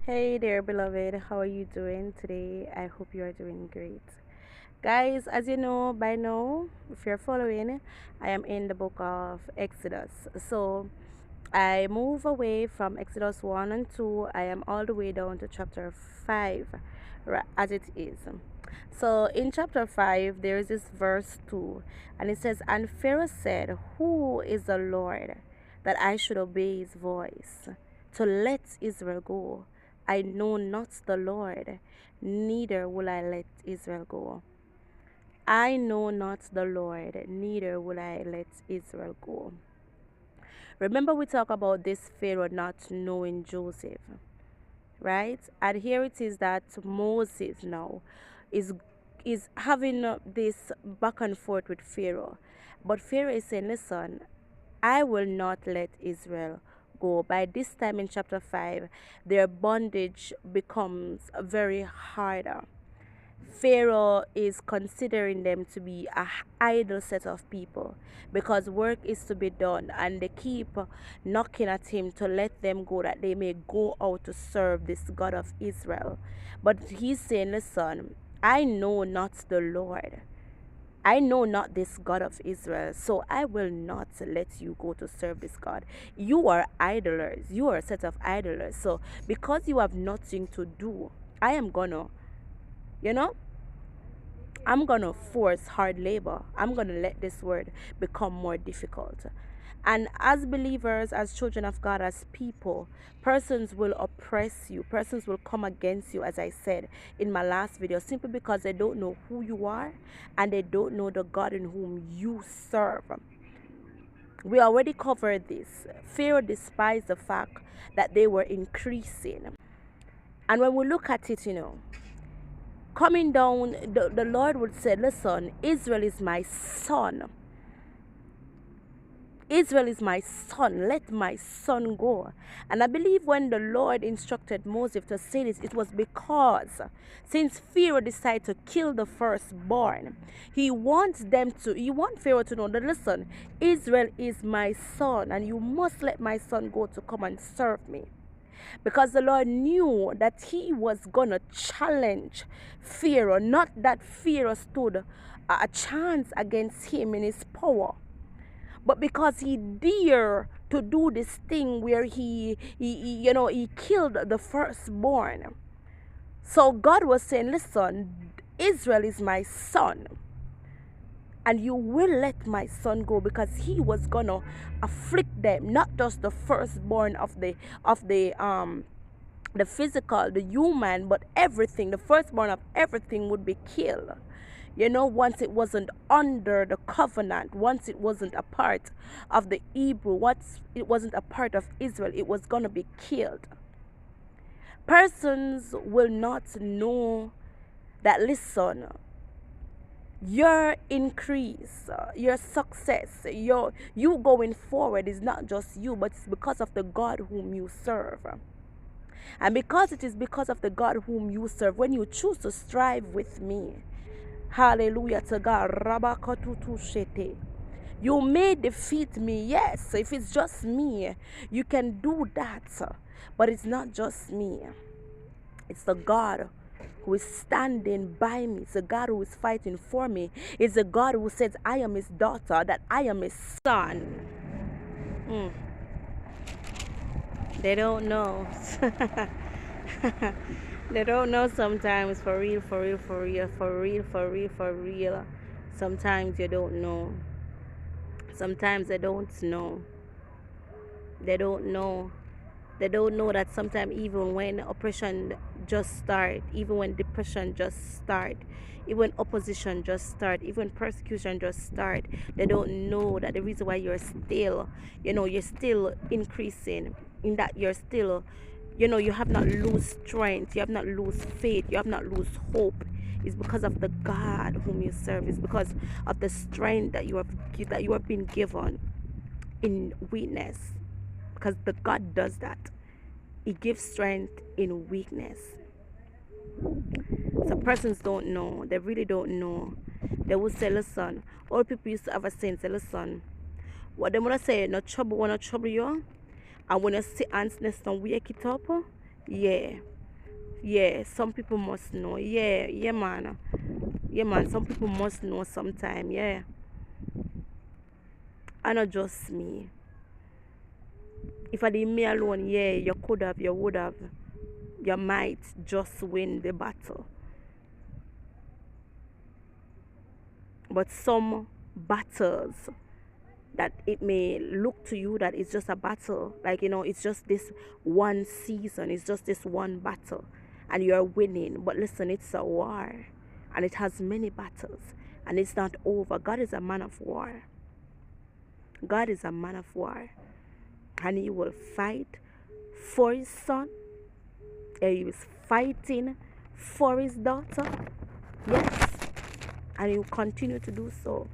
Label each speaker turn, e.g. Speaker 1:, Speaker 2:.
Speaker 1: Hey there, beloved. How are you doing today? I hope you are doing great. Guys, as you know by now, if you're following, I am in the book of Exodus. So I move away from Exodus 1 and 2. I am all the way down to chapter 5, as it is. So in chapter 5, there is this verse 2, and it says, And Pharaoh said, Who is the Lord that I should obey his voice to let Israel go? I know not the Lord, neither will I let Israel go. I know not the Lord, neither will I let Israel go. Remember, we talk about this Pharaoh not knowing Joseph, right? And here it is that Moses now is is having this back and forth with Pharaoh, but Pharaoh is saying, "Listen, I will not let Israel go." By this time in chapter 5, their bondage becomes very harder. Pharaoh is considering them to be a idle set of people because work is to be done, and they keep knocking at him to let them go that they may go out to serve this God of Israel. But he's saying, Listen, I know not the Lord. I know not this God of Israel, so I will not let you go to serve this God. You are idlers. You are a set of idlers. So because you have nothing to do, I am gonna, you know, I'm going to force hard labor. I'm going to let this word become more difficult. And as believers, as children of God, as people, persons will oppress you. Persons will come against you, as I said in my last video, simply because they don't know who you are and they don't know the God in whom you serve. We already covered this. Pharaoh despised the fact that they were increasing. And when we look at it, coming down, the Lord would say, Listen, Israel is my son. Israel is my son. Let my son go. And I believe when the Lord instructed Moses to say this, it was because since Pharaoh decided to kill the firstborn, he wants Pharaoh to know that, listen, Israel is my son, and you must let my son go to come and serve me. Because the Lord knew that he was going to challenge Pharaoh, not that Pharaoh stood a chance against him in his power, but because he dared to do this thing where he killed the firstborn. So God was saying, listen, Israel is my son, and you will let my son go, because he was gonna afflict them, not just the firstborn of the physical, the human, but everything. The firstborn of everything would be killed. Once it wasn't under the covenant, once it wasn't a part of the Hebrew, once it wasn't a part of Israel, it was gonna be killed. Persons will not know that, listen, your increase, your success, you going forward is not just you, but it's because of the God whom you serve. And because it is because of the God whom you serve, when you choose to strive with me, hallelujah to God, Rabakatutushete, you may defeat me. Yes, if it's just me, you can do that. But it's not just me. It's the God who is standing by me. It's the God who is fighting for me. It's the God who says, I am his daughter, that I am his son. They don't know. They don't know sometimes, for real, for real, for real, for real, for real, for real. Sometimes you don't know. Sometimes they don't know. They don't know. They don't know that sometimes, even when oppression just start, even when depression just start, even when opposition just start, even persecution just start, they don't know that the reason why you're still, you're still increasing, in that you're still, you have not lose strength, you have not lose faith, you have not lose hope, is because of the God whom you serve. It's because of the strength that you have been given in weakness, because the God does that. He gives strength in weakness. So persons don't know. They really don't know. They will say, listen, all people used to have a saying, say, listen, what they want to say, no trouble you. And when you see ants nest and wake it up, yeah. Yeah, some people must know. Yeah, yeah, man. Yeah, man. Some people must know sometime. Yeah, and not just me. If I did me alone, yeah, you could have, you would have, you might just win the battle. But some battles that it may look to you that it's just a battle, like it's just this one season, it's just this one battle, and you're winning. But listen, it's a war, and it has many battles, and it's not over. God is a man of war. God is a man of war, and He will fight for His son. And He is fighting for His daughter. Yes, and He will continue to do so.